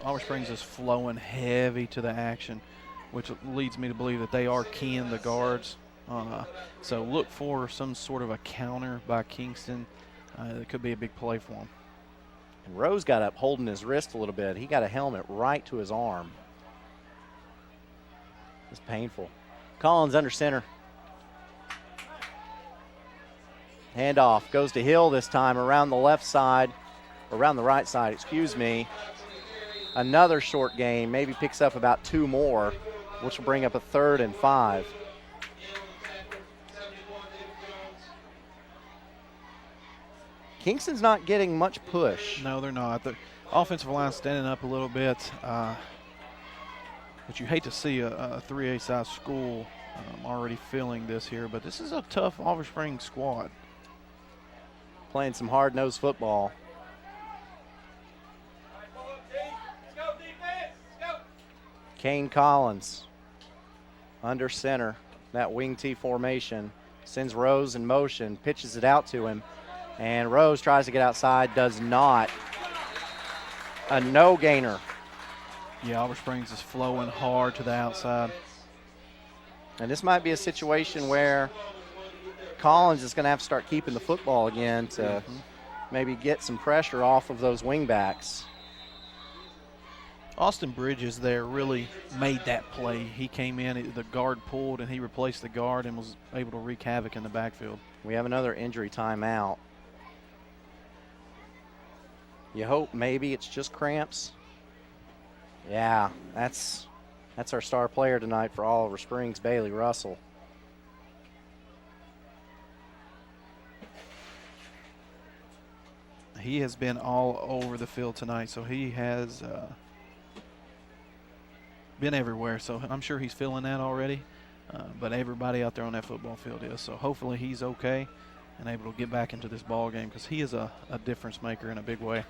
Oliver Springs is flowing heavy to the action, which leads me to believe that they are keying the guards. So look for some sort of a counter by Kingston. It could be a big play for him. And Rose got up holding his wrist a little bit. He got a helmet right to his arm. It's painful. Collins under center. Handoff goes to Hill this time around the left side, around the right side, excuse me. Another short gain, maybe picks up about 2 more, which will bring up a 3rd and 5. Kingston's not getting much push. No, they're not. The offensive line standing up a little bit, but you hate to see a 3A size school already feeling this here, but this is a tough Oliver Springs squad. Playing some hard-nosed football. Kane Collins under center, that wing T formation, sends Rose in motion, pitches it out to him, and Rose tries to get outside, does not. A no-gainer. Yeah, Oliver Springs is flowing hard to the outside. And this might be a situation where Collins is going to have to start keeping the football again to maybe get some pressure off of those wing backs. Austin Bridges there really made that play. He came in, the guard pulled, and he replaced the guard and was able to wreak havoc in the backfield. We have another injury timeout. You hope maybe it's just cramps. Yeah, that's our star player tonight for Oliver Springs, Bailey Russell. He has been all over the field tonight, so he has been everywhere. So I'm sure he's feeling that already, but everybody out there on that football field is. So hopefully he's okay and able to get back into this ball game because he is a difference maker in a big way.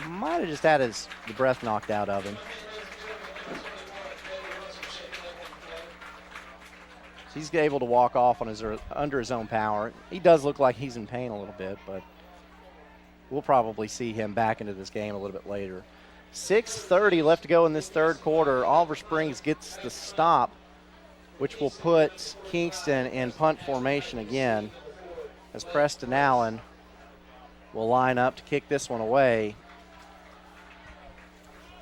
Might have just had the breath knocked out of him. He's able to walk off on under his own power. He does look like he's in pain a little bit, but we'll probably see him back into this game a little bit later. 6:30 left to go in this third quarter. Oliver Springs gets the stop, which will put Kingston in punt formation again, as Preston Allen will line up to kick this one away,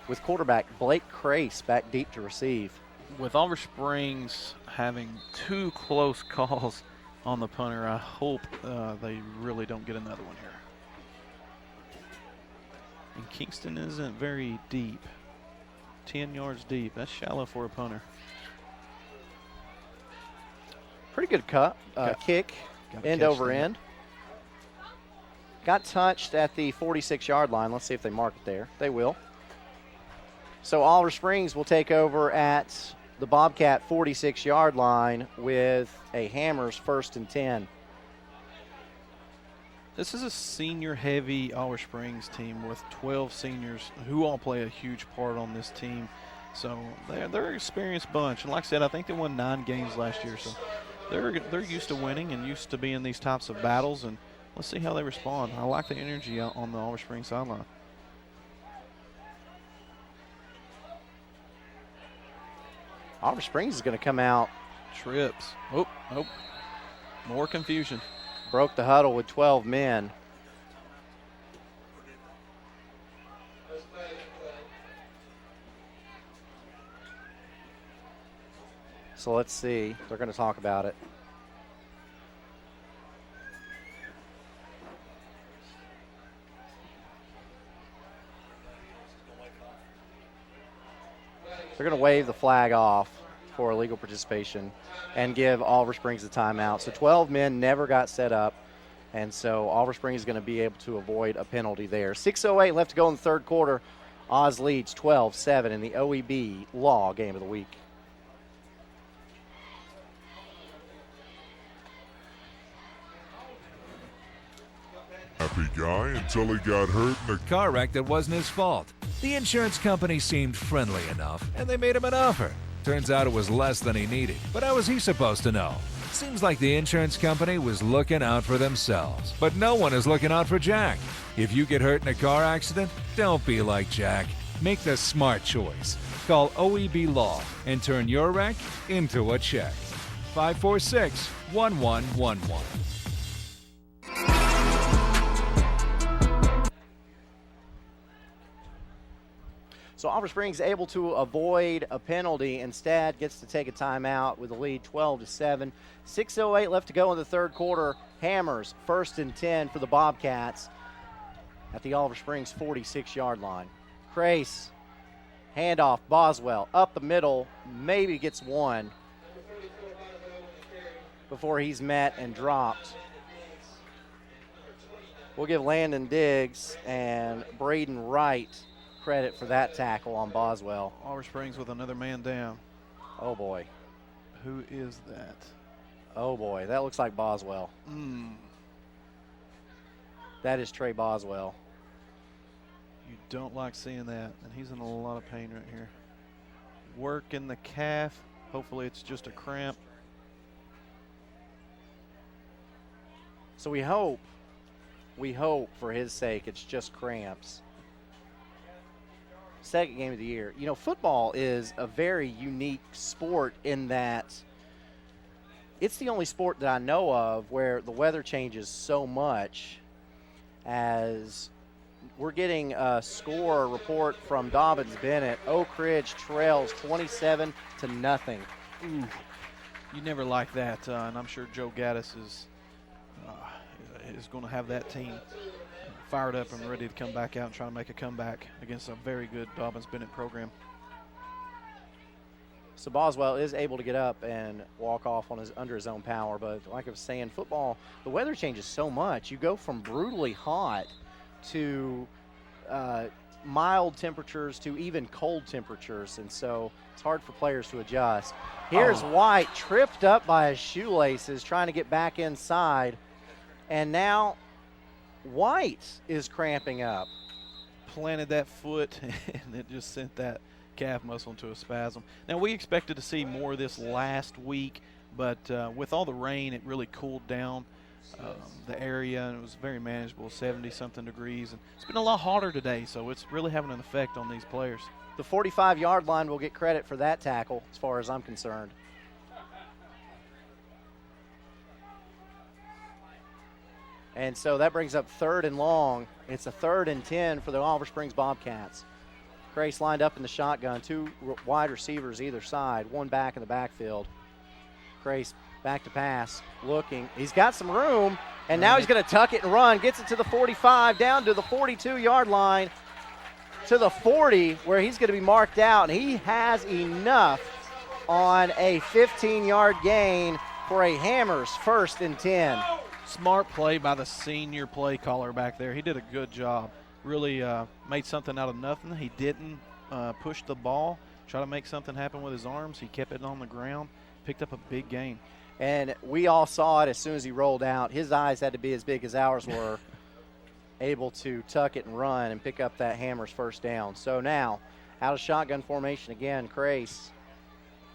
with quarterback Blake Crace back deep to receive. With Oliver Springs having 2 close calls on the punter, I hope they really don't get another one here. And Kingston isn't very deep. 10 yards deep. That's shallow for a punter. Pretty good kick, end over end. Got touched at the 46-yard line. Let's see if they mark it there. They will. So Oliver Springs will take over at the Bobcat 46-yard line with a Hammers 1st and 10. This is a senior-heavy Oliver Springs team with 12 seniors who all play a huge part on this team. So they're an experienced bunch. And like I said, I think they won 9 games last year. So they're used to winning and used to being these types of battles. And let's see how they respond. I like the energy on the Oliver Springs sideline. Oliver Springs is going to come out. Trips. Oh, more confusion. Broke the huddle with 12 men. So let's see. They're going to talk about it. They're going to wave the flag off for illegal participation and give Oliver Springs the timeout. So 12 men never got set up, and so Oliver Springs is going to be able to avoid a penalty there. 6:08 left to go in the third quarter. Oz leads 12-7 in the OEB Law Game of the Week. Happy guy until he got hurt in a car wreck that wasn't his fault. The insurance company seemed friendly enough, and they made him an offer. Turns out it was less than he needed. But how was he supposed to know? Seems like the insurance company was looking out for themselves, but no one is looking out for Jack. If you get hurt in a car accident, don't be like Jack. Make the smart choice. Call OEB Law and turn your wreck into a check. 546-1111. So Oliver Springs able to avoid a penalty, instead gets to take a timeout with a lead 12-7. 6:08 left to go in the third quarter. Hammers 1st and 10 for the Bobcats at the Oliver Springs 46-yard line. Crace, handoff, Boswell up the middle, maybe gets one before he's met and dropped. We'll give Landon Diggs and Braden Wright credit for that tackle on Boswell. Oliver Springs with another man down. Oh boy. Who is that? Oh boy, that looks like Boswell. That is Trey Boswell. You don't like seeing that, and he's in a lot of pain right here. Work in the calf. Hopefully it's just a cramp. So we hope for his sake it's just cramps. Second game of the year. You know, football is a very unique sport in that it's the only sport that I know of where the weather changes so much. As we're getting a score report from Dobbins Bennett. Oak Ridge trails 27-0. Ooh, you never like that, and I'm sure Joe Gaddis is going to have that team fired up and ready to come back out and try to make a comeback against a very good Dobbins Bennett program. So Boswell is able to get up and walk off on under his own power, but like I was saying, football, the weather changes so much. You go from brutally hot to mild temperatures to even cold temperatures, and so it's hard for players to adjust. Here's White, tripped up by his shoelaces, trying to get back inside, and now White is cramping up. Planted that foot, and it just sent that calf muscle into a spasm. Now, we expected to see more of this last week, but with all the rain, it really cooled down the area, and it was very manageable, 70-something degrees. And it's been a lot hotter today, so it's really having an effect on these players. The 45-yard line will get credit for that tackle, as far as I'm concerned. And so that brings up 3rd and long. It's a 3rd and 10 for the Oliver Springs Bobcats. Grace lined up in the shotgun, 2 wide receivers either side, 1 back in the backfield. Grace back to pass, looking. He's got some room, and now he's going to tuck it and run. Gets it to the 45, down to the 42-yard line, to the 40, where he's going to be marked out. And he has enough on a 15-yard gain for a Hammers 1st and 10. Smart play by the senior play caller back there. He did a good job. Really made something out of nothing. He didn't push the ball, try to make something happen with his arms. He kept it on the ground, picked up a big gain. And we all saw it as soon as he rolled out. His eyes had to be as big as ours were, able to tuck it and run and pick up that Hammers 1st down. So now, out of shotgun formation again, Crace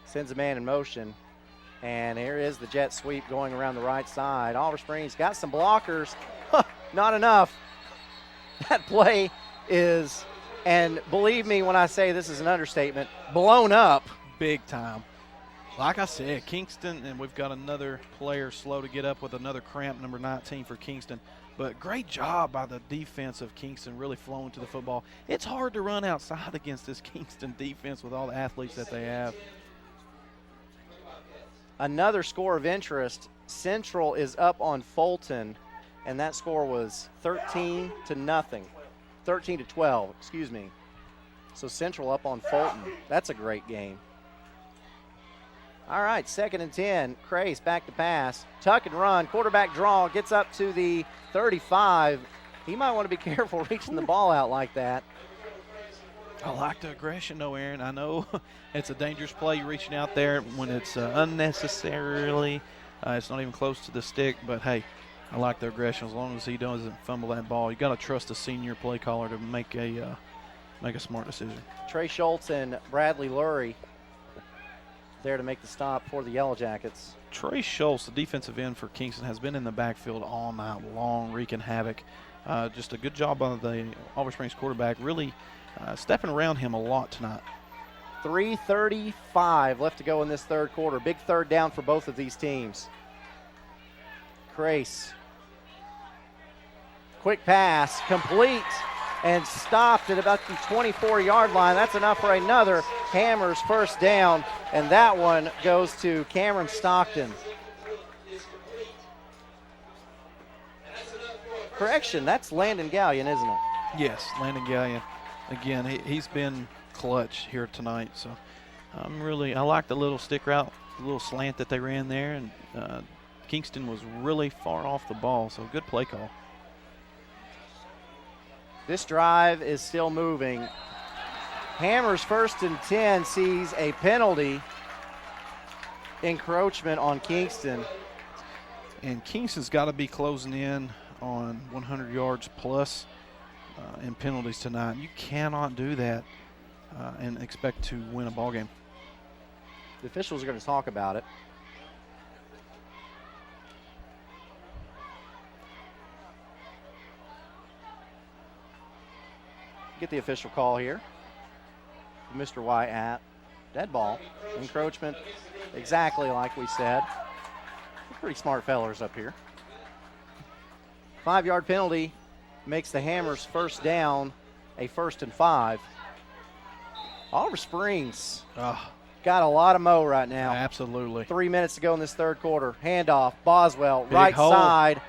sends a man in motion. And here is the jet sweep going around the right side. Oliver Springs got some blockers. Not enough. That play is, and believe me when I say this is an understatement, blown up. Big time. Like I said, Kingston, and we've got another player slow to get up with another cramp, number 19 for Kingston. But great job by the defense of Kingston, really flowing to the football. It's hard to run outside against this Kingston defense with all the athletes that they have. Another score of interest. Central is up on Fulton, and that score was 13-0. 13-12, excuse me. So Central up on Fulton. That's a great game. All right, 2nd and 10. Crace back to pass. Tuck and run. Quarterback draw. Gets up to the 35. He might want to be careful reaching the ball out like that. I like the aggression, though, Aaron. I know it's a dangerous play reaching out there when it's unnecessarily. It's not even close to the stick, but, hey, I like the aggression as long as he doesn't fumble that ball. You got to trust the senior play caller to make a smart decision. Trey Schultz and Bradley Lurie there to make the stop for the Yellow Jackets. Trey Schultz, the defensive end for Kingston, has been in the backfield all night long, wreaking havoc. Just a good job by the Oliver Springs quarterback, really stepping around him a lot tonight. 3:35 left to go in this third quarter. Big third down for both of these teams. Crace. Quick pass, complete, and stopped at about the 24-yard line. That's enough for another Hammers first down, and that one goes to Cameron Stockton. Correction, that's Landon Gallion, isn't it? Yes, Landon Gallion. Again, he's been clutch here tonight. So I like the little stick route, the little slant that they ran there, and Kingston was really far off the ball, so good play call. This drive is still moving. Hammers 1st and 10 sees a penalty encroachment on Kingston. And Kingston's got to be closing in on 100 yards plus in penalties tonight. You cannot do that and expect to win a ball game. The officials are going to talk about it. Get the official call here. Mr. White at dead ball. Encroachment, exactly like we said. Pretty smart fellers up here. 5-yard penalty makes the Hammers first down a 1st and 5. Oliver Springs got a lot of mo right now. Absolutely. 3 minutes to go in this third quarter. Handoff, Boswell, Big right hole. side.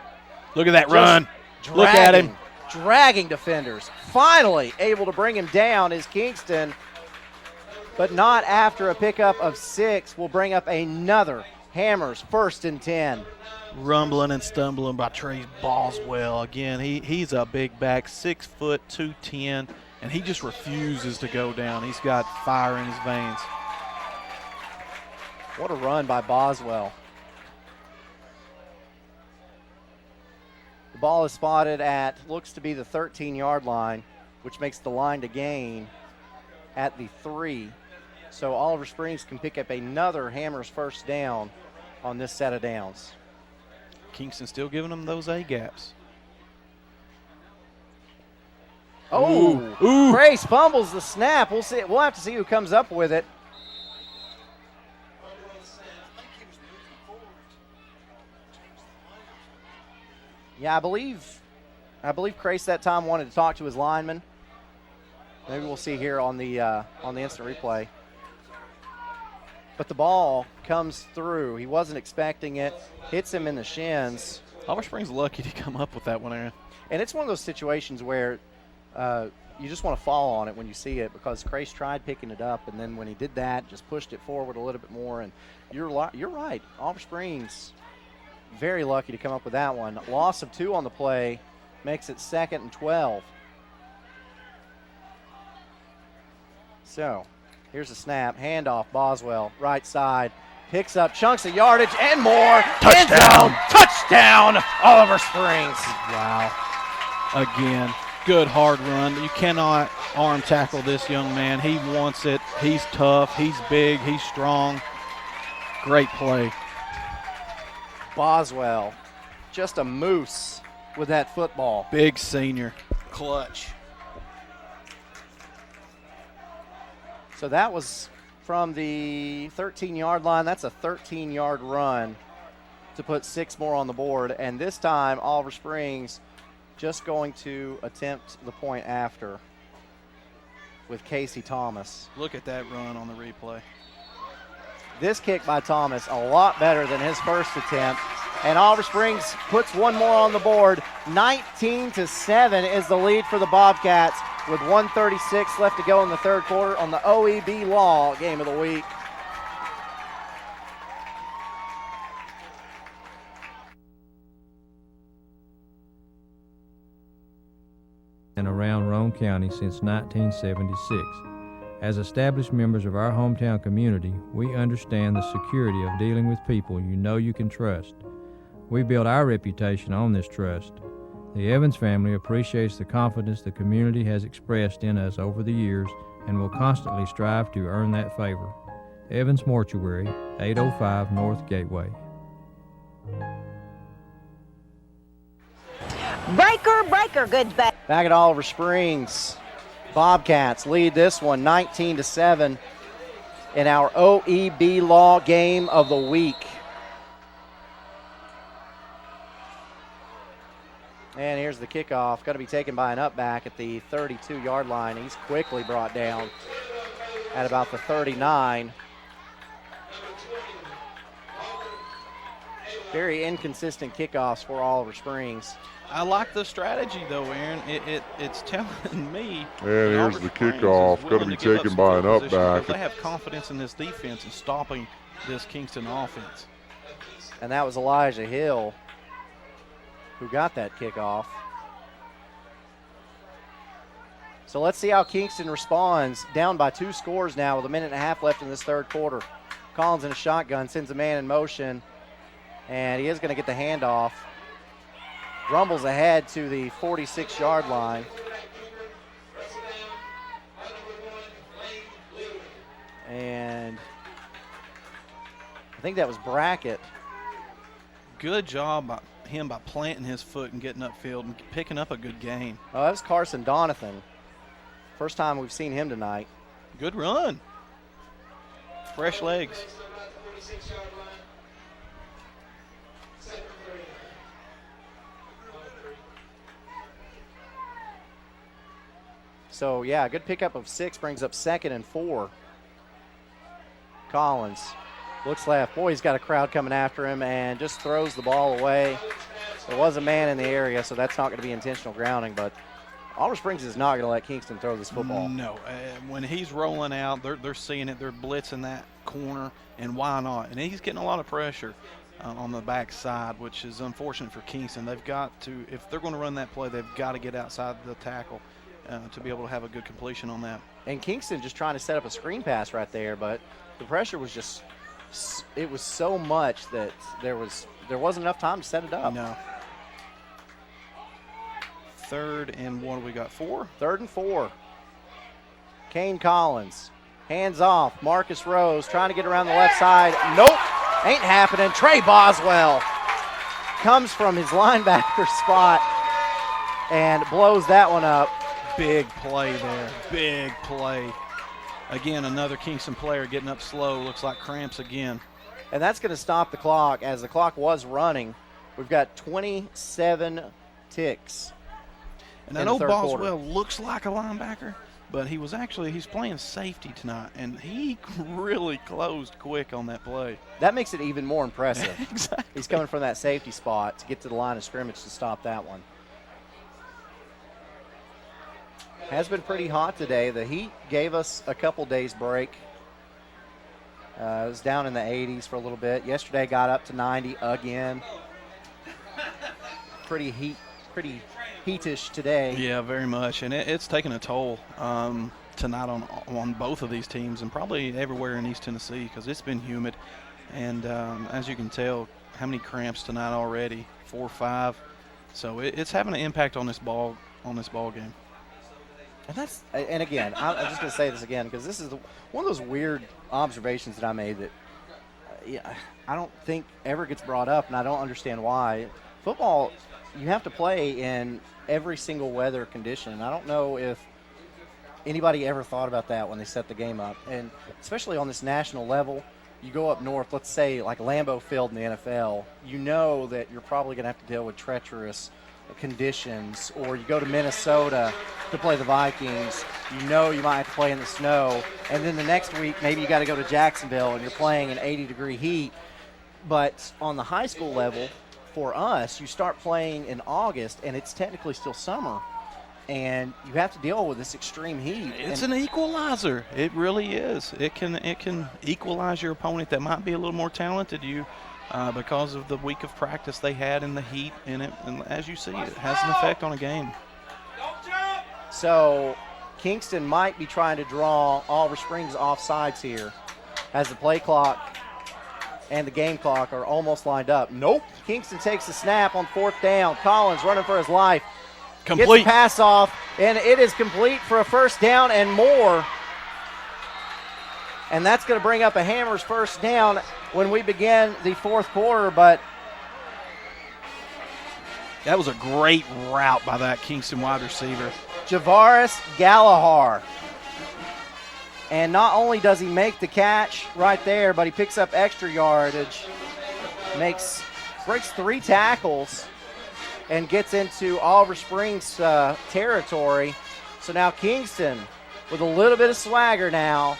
Look at that run. Look at him. Dragging defenders. Finally able to bring him down is Kingston, but not after a pickup of 6. Will bring up another Hammers 1st and 10. Rumbling and stumbling by Trey Boswell. Again, he's a big back, 6 foot, 210, and he just refuses to go down. He's got fire in his veins. What a run by Boswell. The ball is spotted at, looks to be the 13-yard line, which makes the line to gain at the 3. So Oliver Springs can pick up another Hammers first down on this set of downs. Kingston still giving them those A gaps. Oh, Grace fumbles the snap. We'll see. We'll have to see who comes up with it. Yeah, I believe Crace that time wanted to talk to his lineman. Maybe we'll see here on the instant replay. But the ball comes through. He wasn't expecting it. Hits him in the shins. Oliver Springs lucky to come up with that one, Aaron. And it's one of those situations where you just want to fall on it when you see it, because Crace tried picking it up, and then when he did that, just pushed it forward a little bit more. And you're right. Oliver Springs very lucky to come up with that one. Loss of 2 on the play makes it 2nd and 12. So here's a snap, handoff, Boswell, right side, picks up chunks of yardage and more. Touchdown! Touchdown, Oliver Springs. Wow. Again, good hard run. You cannot arm tackle this young man. He wants it. He's tough. He's big. He's strong. Great play. Boswell, just a moose with that football. Big senior. Clutch. So that was from the 13-yard line. That's a 13-yard run to put 6 more on the board. And this time, Oliver Springs just going to attempt the point after with Casey Thomas. Look at that run on the replay. This kick by Thomas, a lot better than his first attempt. And Oliver Springs puts 1 more on the board. 19-7 is the lead for the Bobcats with 1:36 left to go in the third quarter on the OEB Law Game of the Week. And around Roane County since 1976. As established members of our hometown community, we understand the security of dealing with people you know you can trust. We build our reputation on this trust. The Evans family appreciates the confidence the community has expressed in us over the years and will constantly strive to earn that favor. Evans Mortuary, 805 North Gateway. Breaker, goods back. Back at Oliver Springs, Bobcats lead this one 19-7 in our OEB Law game of the week. And here's the kickoff. Going to be taken by an upback at the 32-yard line. He's quickly brought down at about the 39. Very inconsistent kickoffs for Oliver Springs. I like the strategy, though, Aaron. It's telling me. And here's the kickoff. Going to be taken by an upback. They have confidence in this defense and stopping this Kingston offense. And that was Elijah Hill who got that kickoff. So let's see how Kingston responds. Down by 2 scores now with 1.5 minutes left in this third quarter. Collins in a shotgun, sends a man in motion, and he is going to get the handoff. Rumbles ahead to the 46-yard line. And I think that was Brackett. Good job by him by planting his foot and getting upfield and picking up a good gain. Oh, that was Carson Donathan. First time we've seen him tonight. Good run. Fresh legs. So, yeah, a good pickup of 6 brings up 2nd and 4. Collins looks left. Boy, he's got a crowd coming after him and just throws the ball away. There was a man in the area, so that's not going to be intentional grounding, but Oliver Springs is not going to let Kingston throw this football. No. When he's rolling out, they're seeing it. They're blitzing that corner, and why not? And he's getting a lot of pressure on the backside, which is unfortunate for Kingston. They've got to, if they're going to run that play, they've got to get outside the tackle to be able to have a good completion on that. And Kingston just trying to set up a screen pass right there, but the pressure was just, it was so much that there wasn't enough time to set it up. No. 3rd and what do we got? 4? 3rd and 4. Kane Collins, hands off. Marcus Rose trying to get around the left side. Nope, ain't happening. Trey Boswell comes from his linebacker spot and blows that one up. Big play there. Big play. Again, another Kingston player getting up slow. Looks like cramps again. And that's going to stop the clock. As the clock was running, we've got 27 ticks. And I know Boswell looks like a linebacker, but he's playing safety tonight, and he really closed quick on that play. That makes it even more impressive. Exactly. He's coming from that safety spot to get to the line of scrimmage to stop that one. Has been pretty hot today. The heat gave us a couple days break. It was down in the 80s for a little bit. Yesterday got up to 90 again. Pretty heatish today. Yeah, very much, and it's taking a toll tonight on both of these teams and probably everywhere in East Tennessee because it's been humid. And as you can tell, how many cramps tonight already? 4 or 5. So it's having an impact on this ball game. And again, I'm just going to say this again because this is one of those weird observations that I made that I don't think ever gets brought up, and I don't understand why. Football, you have to play in every single weather condition. I don't know if anybody ever thought about that when they set the game up, and especially on this national level. You go up north, let's say like Lambeau Field in the NFL, you know that you're probably going to have to deal with treacherous conditions, or you go to Minnesota to play the Vikings, you know you might have to play in the snow, and then the next week maybe you got to go to Jacksonville and you're playing in 80-degree heat. But on the high school level, for us, you start playing in August and it's technically still summer, and you have to deal with this extreme heat. It's an equalizer. It really is. It can equalize your opponent that might be a little more talented you because of the week of practice they had in the heat. And as you see, it has an effect on a game. So Kingston might be trying to draw Oliver Springs offsides here as the play clock and the game clock are almost lined up. Nope. Kingston takes the snap on 4th down. Collins running for his life. Complete. Gets the pass off, and it is complete for a 1st down and more. And that's going to bring up a Hammers first down when we begin the fourth quarter, but That was a great route by that Kingston wide receiver. Javaris Gallahar. And not only does he make the catch right there, but he picks up extra yardage, breaks 3 tackles, and gets into Oliver Springs territory. So now Kingston with a little bit of swagger now,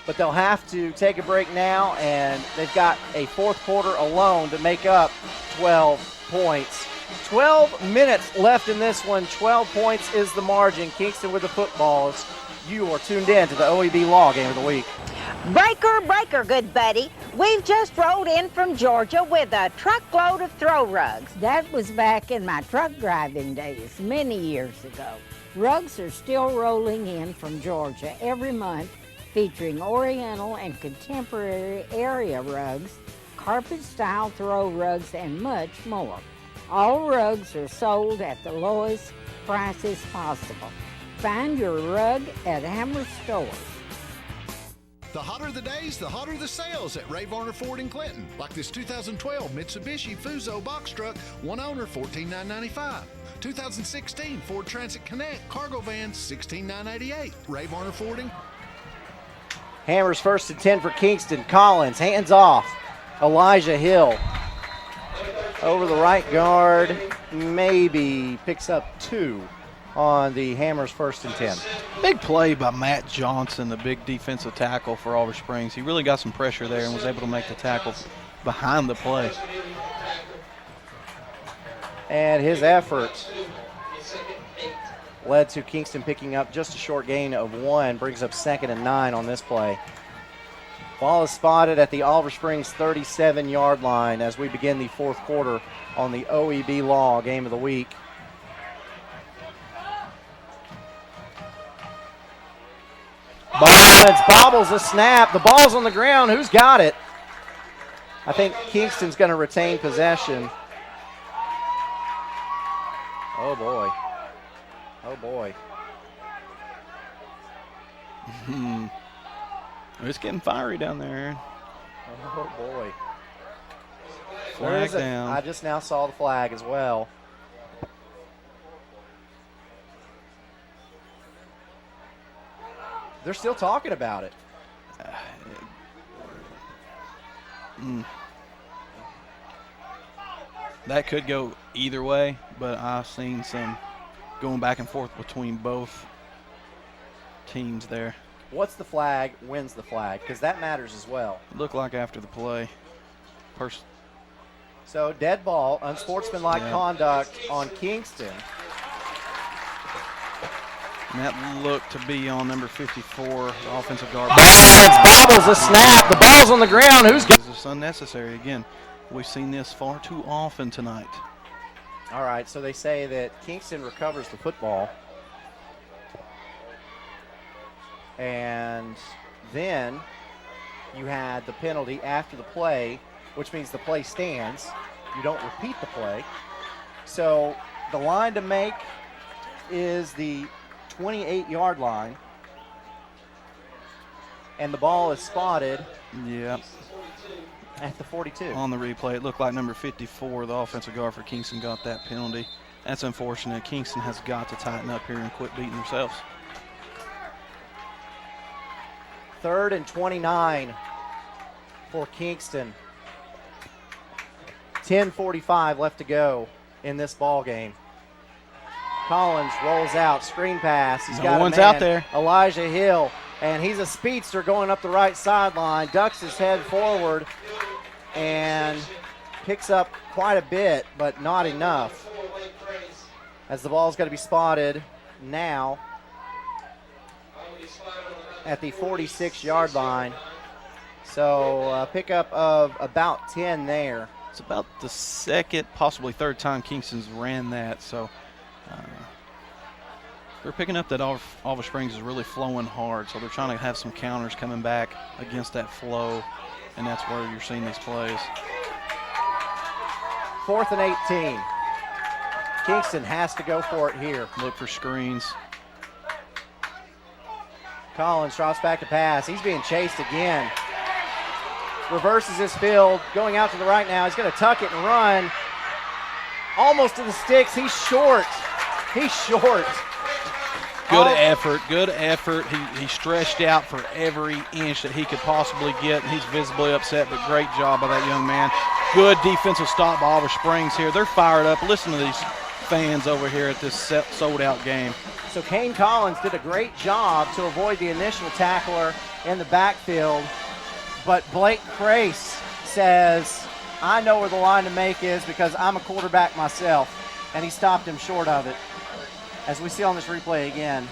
but they'll have to take a break now, and they've got a fourth quarter alone to make up 12 points. 12 minutes left in this one. 12 points is the margin. Kingston with the footballs. You are tuned in to the OEB Law Game of the Week. Breaker, breaker, good buddy. We've just rolled in from Georgia with a truckload of throw rugs. That was back in my truck driving days, many years ago. Rugs are still rolling in from Georgia every month, featuring Oriental and contemporary area rugs, carpet-style throw rugs, and much more. All rugs are sold at the lowest prices possible. Find your rug at Hammer Stores. The hotter the days, the hotter the sales at Ray Varner Ford in Clinton. Like this 2012 Mitsubishi Fuso box truck, one owner, $14,995. 2016 Ford Transit Connect cargo van, $16,988. Ray Varner Ford in. Hammers first and 10 for Kingston. Collins, hands off. Elijah Hill. Over the right guard, maybe picks up 2 on the Hammers first and 10. Big play by Matt Johnson, the big defensive tackle for Oliver Springs. He really got some pressure there and was able to make the tackle behind the play. And his effort led to Kingston picking up just a short gain of 1, brings up 2nd and 9 on this play. Ball is spotted at the Oliver Springs 37-yard line as we begin the fourth quarter on the OEB Law Game of the Week. Bobbles a snap. The ball's on the ground. Who's got it? I think Kingston's going to retain possession. Oh, boy. Oh, boy. It's getting fiery down there. Oh, boy. Flag down. I just now saw the flag as well. They're still talking about it. That could go either way, but I've seen some going back and forth between both teams there. What's the flag wins the flag? Because that matters as well. Looked like after the play. So dead ball, unsportsmanlike conduct on Kingston. And that looked to be on number 54, the offensive guard. Bobbles a snap. The ball's on the ground. Who's got it? This is unnecessary. Again, we've seen this far too often tonight. All right, so they say that Kingston recovers the football. And then you had the penalty after the play, which means the play stands. You don't repeat the play. So the line to make is the 28-yard line. And the ball is spotted at the 42. On the replay, it looked like number 54, the offensive guard for Kingston, got that penalty. That's unfortunate. Kingston has got to tighten up here and quit beating themselves. 3rd and 29 for Kingston. 10:45 left to go in this ball game. Collins rolls out, screen pass. He's got one's a man, out there. Elijah Hill, and he's a speedster going up the right sideline. Ducks his head forward and picks up quite a bit, but not enough. As the ball's got to be spotted now at the 46-yard line. So pickup of about 10 there. It's about the second, possibly third time Kingston's ran that. So they're picking up that Oliver Springs is really flowing hard. So they're trying to have some counters coming back against that flow. And that's where you're seeing these plays. 4th and 18. Kingston has to go for it here. Look for screens. Collins drops back to pass. He's being chased again. Reverses his field, going out to the right now. He's going to tuck it and run. Almost to the sticks. He's short. He's short. Good effort, good effort. He stretched out for every inch that he could possibly get, and he's visibly upset, but great job by that young man. Good defensive stop by Oliver Springs here. They're fired up. Listen to these fans over here at this sold-out game. So Kane Collins did a great job to avoid the initial tackler in the backfield, but Blake Crace says, I know where the line to make is because I'm a quarterback myself, and he stopped him short of it. As we see on this replay again.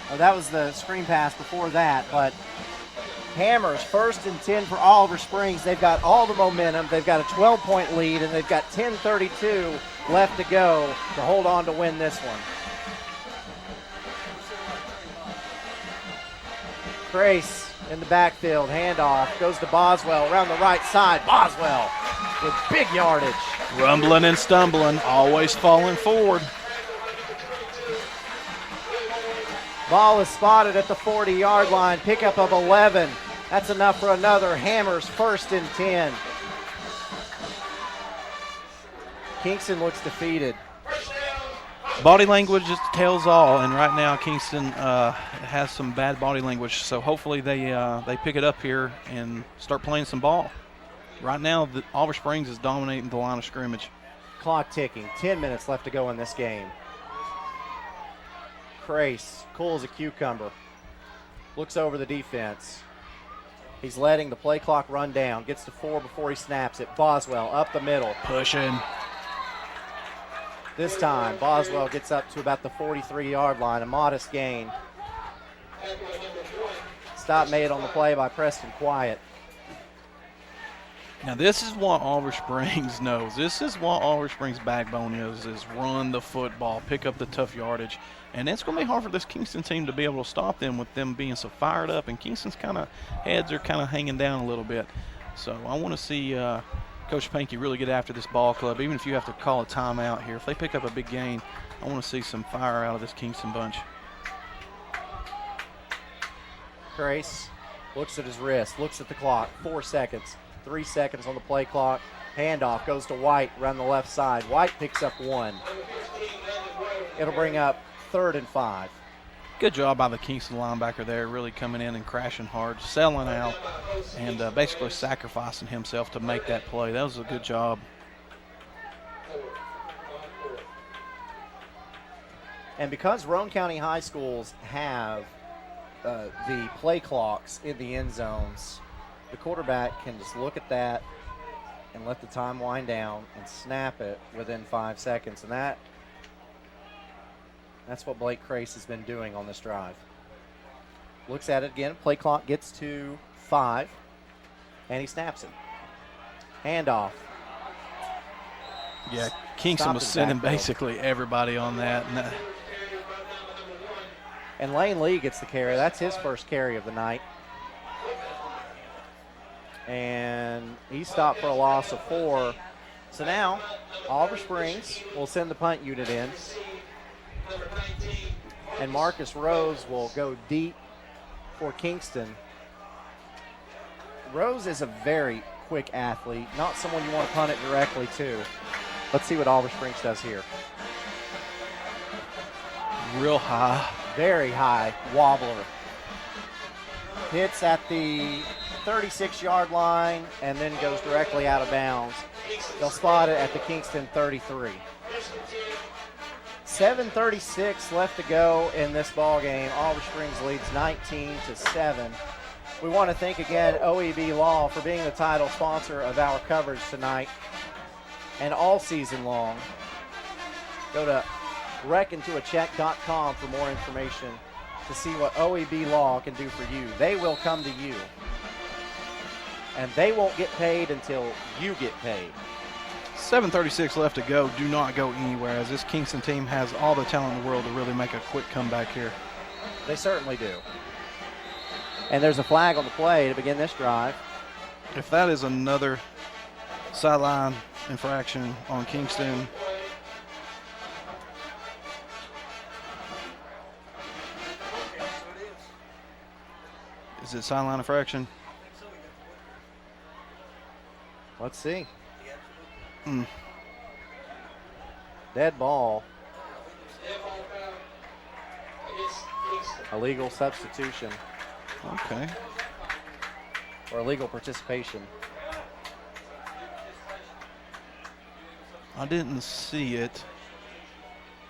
Oh, that was the screen pass before that, but Hammers 1st and 10 for Oliver Springs. They've got all the momentum. They've got a 12-point lead, and they've got 10:32 left to go to hold on to win this one. Grace in the backfield, handoff, goes to Boswell around the right side. Boswell with big yardage. Rumbling and stumbling, always falling forward. Ball is spotted at the 40-yard line, pickup of 11. That's enough for another Hammers 1st and 10. Kingston looks defeated. Body language just tells all, and right now Kingston has some bad body language, so hopefully they pick it up here and start playing some ball. Right now, Oliver Springs is dominating the line of scrimmage. Clock ticking, 10 minutes left to go in this game. Crace, cool as a cucumber, looks over the defense. He's letting the play clock run down, gets to 4 before he snaps it. Boswell up the middle. Pushing. This time, Boswell gets up to about the 43-yard line, a modest gain. Stop made on the play by Preston Quiet. Now this is what Oliver Springs knows. This is what Oliver Springs' backbone is run the football, pick up the tough yardage. And it's going to be hard for this Kingston team to be able to stop them with them being so fired up. And Kingston's heads are kind of hanging down a little bit. So I want to see Coach Pankey really get after this ball club, even if you have to call a timeout here. If they pick up a big gain, I want to see some fire out of this Kingston bunch. Grace looks at his wrist, looks at the clock, 4 seconds. 3 seconds on the play clock. Handoff goes to White around the left side. White picks up 1. It'll bring up 3rd and 5. Good job by the Kingston linebacker there, really coming in and crashing hard, selling out, and basically sacrificing himself to make that play. That was a good job. And because Roane County High Schools have the play clocks in the end zones, the quarterback can just look at that and let the time wind down and snap it within 5 seconds. And that's what Blake Crace has been doing on this drive. Looks at it again. Play clock gets to 5, and he snaps it. Handoff. Yeah, Kingston was sending basically everybody on that. And Lane Lee gets the carry. That's his first carry of the night. And he stopped for a loss of 4. So now Oliver Springs will send the punt unit in. And Marcus Rose will go deep for Kingston. Rose is a very quick athlete, not someone you want to punt it directly to. Let's see what Oliver Springs does here. Real high. Very high wobbler. Hits at the 36-yard line and then goes directly out of bounds. They'll spot it at the Kingston 33. 7:36 left to go in this ball game. Oliver Springs leads 19-7. We want to thank again OEB Law for being the title sponsor of our coverage tonight and all season long. Go to reckontoacheck.com for more information to see what OEB Law can do for you. They will come to you. And they won't get paid until you get paid. 7:36 left to go. Do not go anywhere, as this Kingston team has all the talent in the world to really make a quick comeback here. They certainly do. And there's a flag on the play to begin this drive. If that is another sideline infraction on Kingston, Is it sideline infraction? Let's see. Mm. Dead ball. Illegal substitution Okay. or illegal participation. I didn't see it.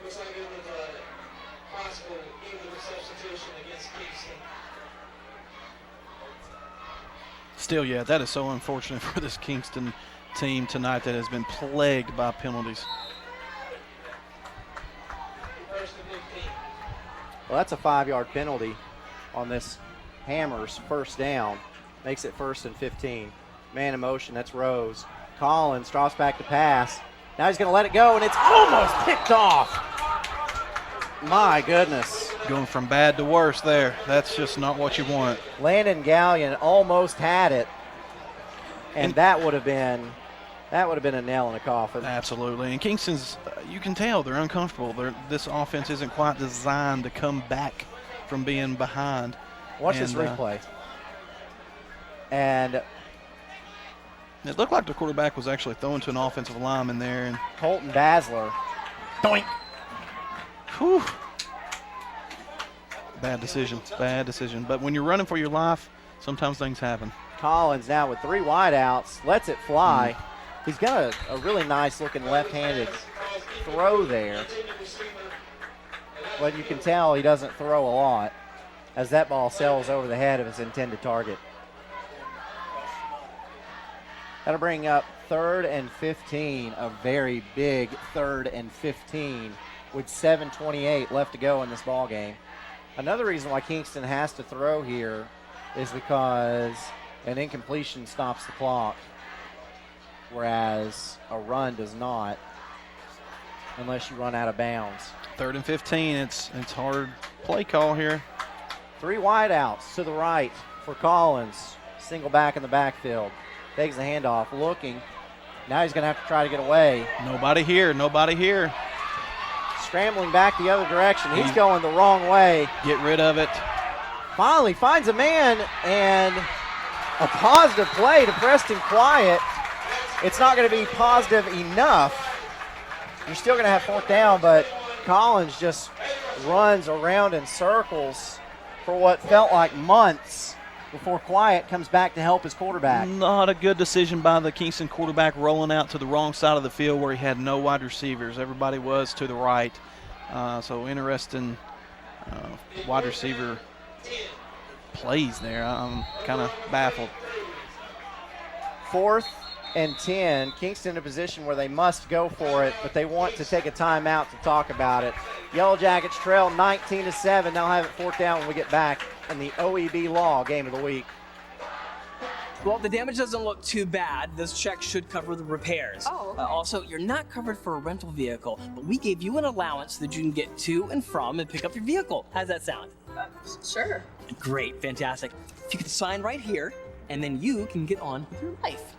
Looks like it was a possible illegal substitution against Kingston. Still, yeah, that is so unfortunate for this Kingston team tonight that has been plagued by penalties. First and 15. Well, that's a 5-yard penalty on this Hammers first down. Makes it 1st and 15. Man in motion, that's Rose. Collins drops back to pass. Now he's going to let it go, and it's almost picked off. My goodness. Going from bad to worse there. That's just not what you want. Landon Gallion almost had it, and that would have been a nail in the coffin. Absolutely. And Kingston's, you can tell they're uncomfortable. This offense isn't quite designed to come back from being behind. Watch this replay. And it looked like the quarterback was actually throwing to an offensive lineman there. And Colton Dazzler. Doink. Whew. Bad decision. Bad decision. But when you're running for your life, sometimes things happen. Collins now with 3 wideouts. Lets it fly. He's got a really nice looking left-handed throw there. But you can tell he doesn't throw a lot as that ball sails over the head of his intended target. That'll bring up 3rd and 15, a very big 3rd and 15 with 7:28 left to go in this ball game. Another reason why Kingston has to throw here is because an incompletion stops the clock, whereas a run does not unless you run out of bounds. 3rd and 15, it's hard play call here. 3 wideouts to the right for Collins. Single back in the backfield. Takes the handoff, looking. Now he's going to have to try to get away. Nobody here, nobody here. Scrambling back the other direction. He's going the wrong way. Get rid of it. Finally finds a man, and a positive play to Preston Quiet. It's not going to be positive enough. You're still going to have 4th down, but Collins just runs around in circles for what felt like months before Quiet comes back to help his quarterback. Not a good decision by the Kingston quarterback, rolling out to the wrong side of the field where he had no wide receivers. Everybody was to the right. So interesting wide receiver plays there. I'm kind of baffled. 4th and 10. Kingston in a position where they must go for it, but they want to take a timeout to talk about it. Yellow Jackets trail 19-7. They'll have it 4th down when we get back in the OEB Law Game of the Week. Well, the damage doesn't look too bad. This check should cover the repairs. Oh, okay. Also, you're not covered for a rental vehicle, but we gave you an allowance so that you can get to and from and pick up your vehicle. How's that sound? Sure. Great, fantastic. If you could sign right here, and then you can get on with your life.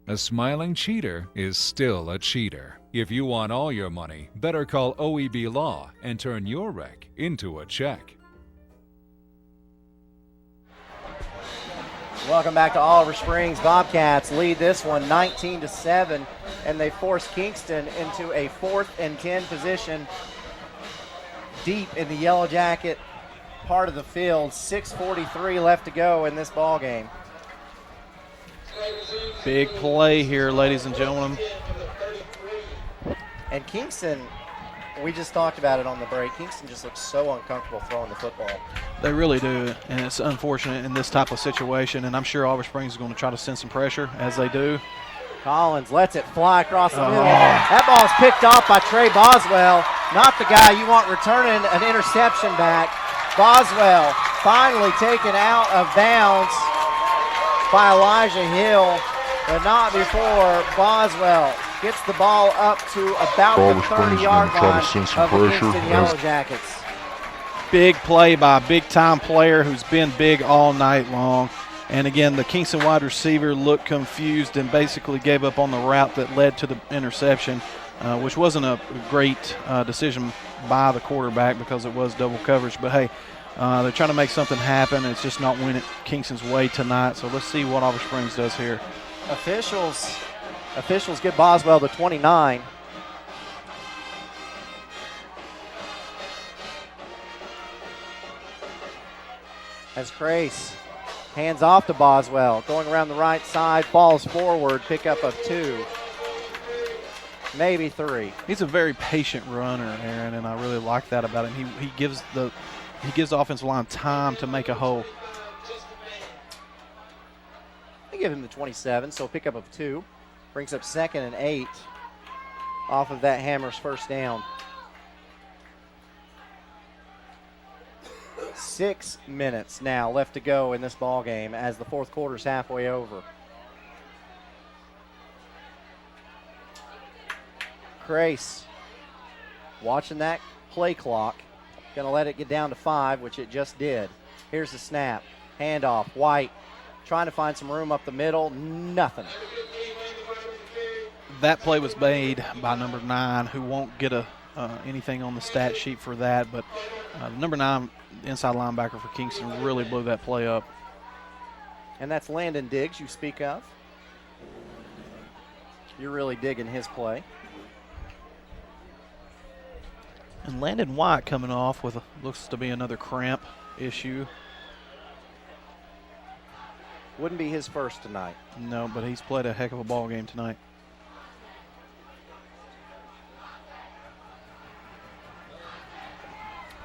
A smiling cheater is still a cheater. If you want all your money, better call OEB Law and turn your wreck into a check. Welcome back to Oliver Springs. Bobcats lead this one 19-7, and they force Kingston into a 4th and 10 position deep in the Yellow Jacket part of the field. 6:43 left to go in this ball game. Big play here, ladies and gentlemen. And Kingston, we just talked about it on the break. Kingston just looks so uncomfortable throwing the football. They really do, and it's unfortunate in this type of situation, and I'm sure Oliver Springs is going to try to send some pressure, as they do. Collins lets it fly across the middle. That ball's picked off by Trey Boswell, not the guy you want returning an interception back. Boswell finally taken out of bounds by Elijah Hill, but not before Boswell gets the ball up to about the 30-yard line of the Kingston Yellow Jackets. Big play by a big-time player who's been big all night long. And again, the Kingston wide receiver looked confused and basically gave up on the route that led to the interception, which wasn't a great decision by the quarterback because it was double coverage. But, hey, they're trying to make something happen. It's just not went Kingston's way tonight. So let's see what Oliver Springs does here. Officials get Boswell to 29. As Crace hands off to Boswell, going around the right side, falls forward, pickup of 2, maybe 3. He's a very patient runner, Aaron, and I really like that about him. He gives the offensive line time to make a hole. They give him the 27, so a pickup of 2. Brings up 2nd and 8 off of that Hammers first down. 6 minutes now left to go in this ball game as the fourth quarter's halfway over. Crace watching that play clock. Going to let it get down to 5, which it just did. Here's the snap. Handoff. White trying to find some room up the middle. Nothing. That play was made by number 9, who won't get anything on the stat sheet for that, but number 9 inside linebacker for Kingston really blew that play up. And that's Landon Diggs you speak of. You're really digging his play. And Landon White coming off with looks to be another cramp issue. Wouldn't be his first tonight. No, but he's played a heck of a ball game tonight.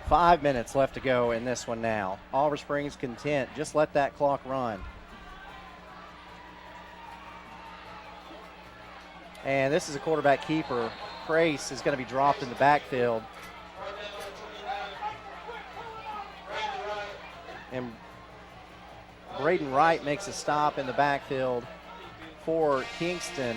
Five minutes left to go in this one now. Oliver Springs content. Just let that clock run. And this is a quarterback keeper. Crace is going to be dropped in the backfield. And Braden Wright makes a stop in the backfield for Kingston.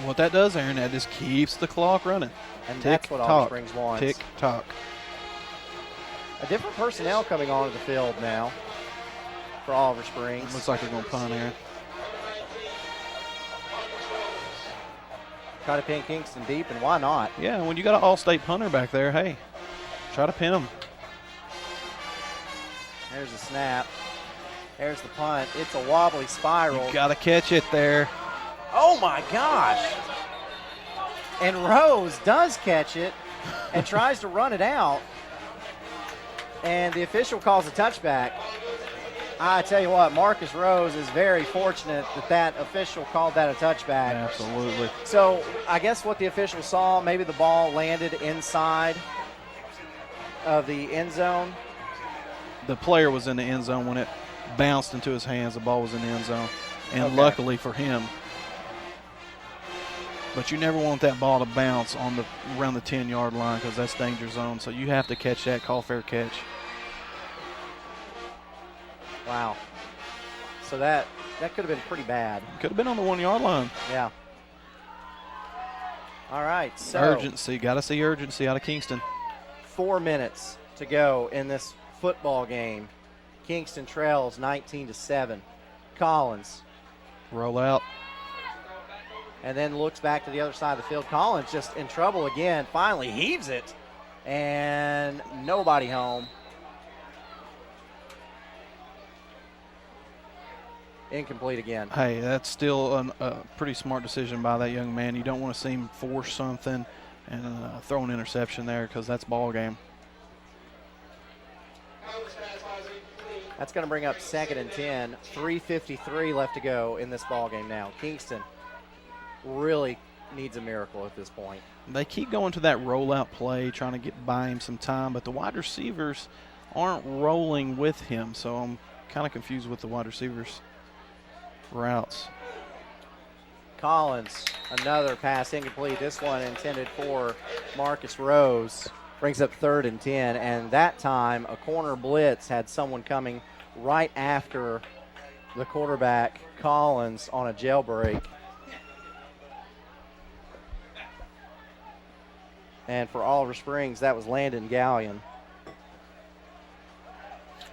What that does, Aaron, that just keeps the clock running. And tick, that's what Oliver Springs wants. Tick tock. A different personnel coming onto the field now for Oliver Springs. Looks like they're going to punt, Aaron. Try to pin Kingston deep, and why not? Yeah, when you got an all-state punter back there, hey, try to pin him. There's the snap. There's the punt. It's a wobbly spiral. You got to catch it there. Oh, my gosh. And Rose does catch it and tries to run it out. And the official calls a touchback. I tell you what, Marcus Rose is very fortunate that official called that a touchback. Absolutely. So I guess what the official saw, maybe the ball landed inside of the end zone. The player was in the end zone when it bounced into his hands. The ball was in the end zone. And luckily for him. But you never want that ball to bounce on around the 10-yard line because that's danger zone. So you have to catch that, call fair catch. Wow. So that could have been pretty bad. Could have been on the 1-yard line. Yeah. All right. So urgency. Got to see urgency out of Kingston. 4 minutes to go in this football game. Kingston trails 19-7. Collins. Roll out. And then looks back to the other side of the field. Collins just in trouble again. Finally heaves it. And nobody home. Incomplete again. Hey, that's still a pretty smart decision by that young man. You don't want to see him force something and throw an interception there because that's ball game. That's going to bring up 2nd and 10. 3:53 left to go in this ball game now. Kingston really needs a miracle at this point. They keep going to that rollout play, trying to buy him some time, but the wide receivers aren't rolling with him, so I'm kind of confused with the wide receivers' routes. Collins, another pass incomplete. This one intended for Marcus Rose. Brings up 3rd and 10, and that time a corner blitz had someone coming right after the quarterback, Collins, on a jailbreak. And for Oliver Springs, that was Landon Gallion.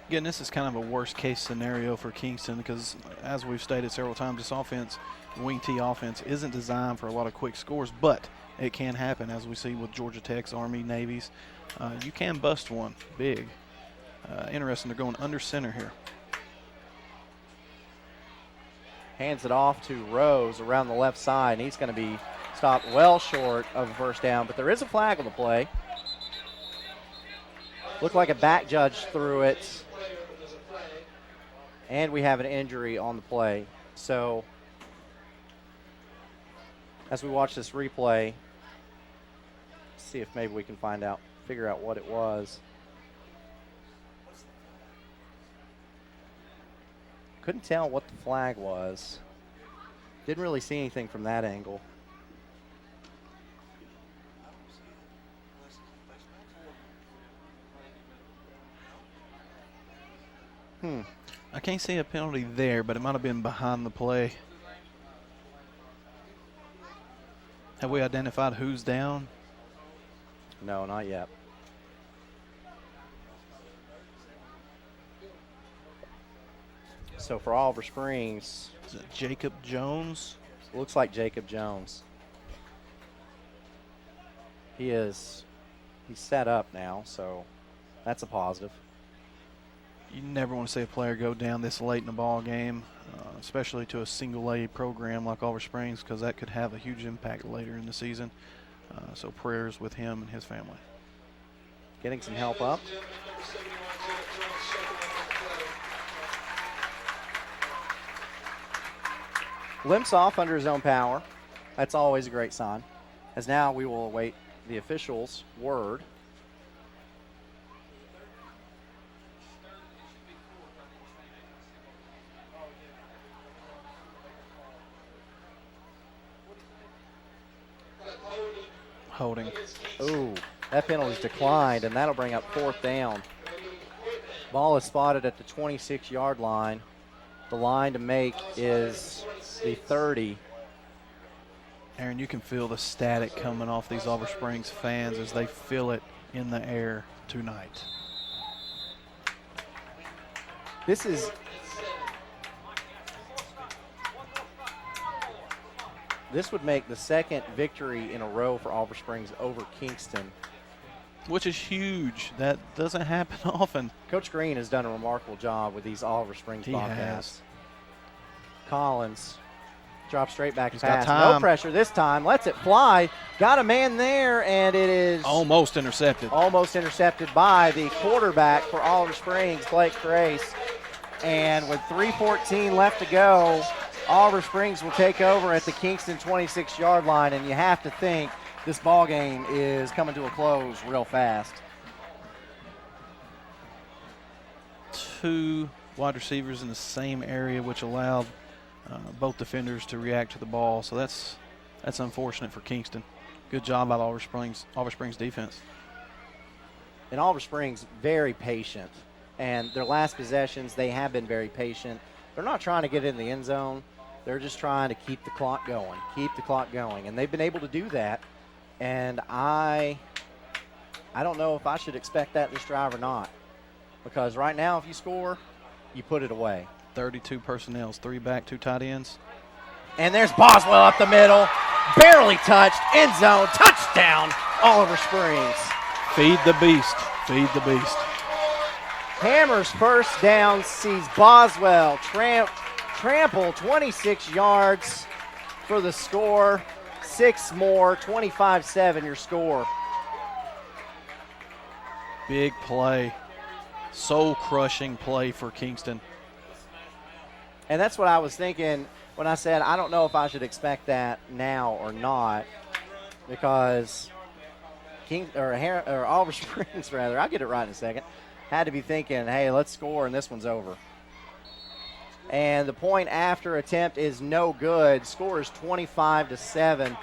Again, this is kind of a worst-case scenario for Kingston because, as we've stated several times, this offense, wing T offense, isn't designed for a lot of quick scores, but it can happen, as we see with Georgia Tech's, Army, Navy's. You can bust one big. Interesting, they're going under center here. Hands it off to Rose around the left side, and he's going to be stopped well short of a first down, but there is a flag on the play. Looked like a back judge threw it, and we have an injury on the play. So as we watch this replay, see if maybe we can figure out what it was. Couldn't tell what the flag was. Didn't really see anything from that angle. I can't see a penalty there, but it might have been behind the play. Have we identified who's down? No, not yet. So for Oliver Springs, is it Jacob Jones? Looks like Jacob Jones. He's set up now, so that's a positive. You never want to see a player go down this late in the ball game, especially to a single-A program like Oliver Springs, because that could have a huge impact later in the season. So prayers with him and his family. Getting some help up. Limps off under his own power. That's always a great sign. As now we will await the official's word. Holding. Ooh, that penalty's declined, and that'll bring up fourth down. Ball is spotted at the 26-yard line. The line to make is the 30. Aaron, you can feel the static coming off these Oliver Springs fans as they feel it in the air tonight. This would make the second victory in a row for Oliver Springs over Kingston. Which is huge. That doesn't happen often. Coach Green has done a remarkable job with these Oliver Springs Bobcats. Collins drops straight back to pass. No pressure this time. Lets it fly. Got a man there, and it is almost intercepted. Almost intercepted by the quarterback for Oliver Springs, Blake Grace. And with 3:14 left to go, Oliver Springs will take over at the Kingston 26-yard line, and you have to think this ball game is coming to a close real fast. Two wide receivers in the same area, which allowed both defenders to react to the ball. So that's unfortunate for Kingston. Good job by Oliver Springs defense. And Oliver Springs very patient, and their last possessions they have been very patient. They're not trying to get in the end zone. They're just trying to keep the clock going, and they've been able to do that. And I don't know if I should expect that this drive or not, because right now if you score, you put it away. 32 personnel, 3 back, 2 tight ends. And there's Boswell up the middle, barely touched, end zone, touchdown, Oliver Springs. Feed the beast, feed the beast. Hammers first down, sees Boswell trample 26 yards for the score. 6 more, 25-7 your score. Big play, soul-crushing play for Kingston. And that's what I was thinking when I said I don't know if I should expect that now or not, because Oliver Springs, rather, I'll get it right in a second, had to be thinking, hey, let's score and this one's over. And the point after attempt is no good. Score is 25-7.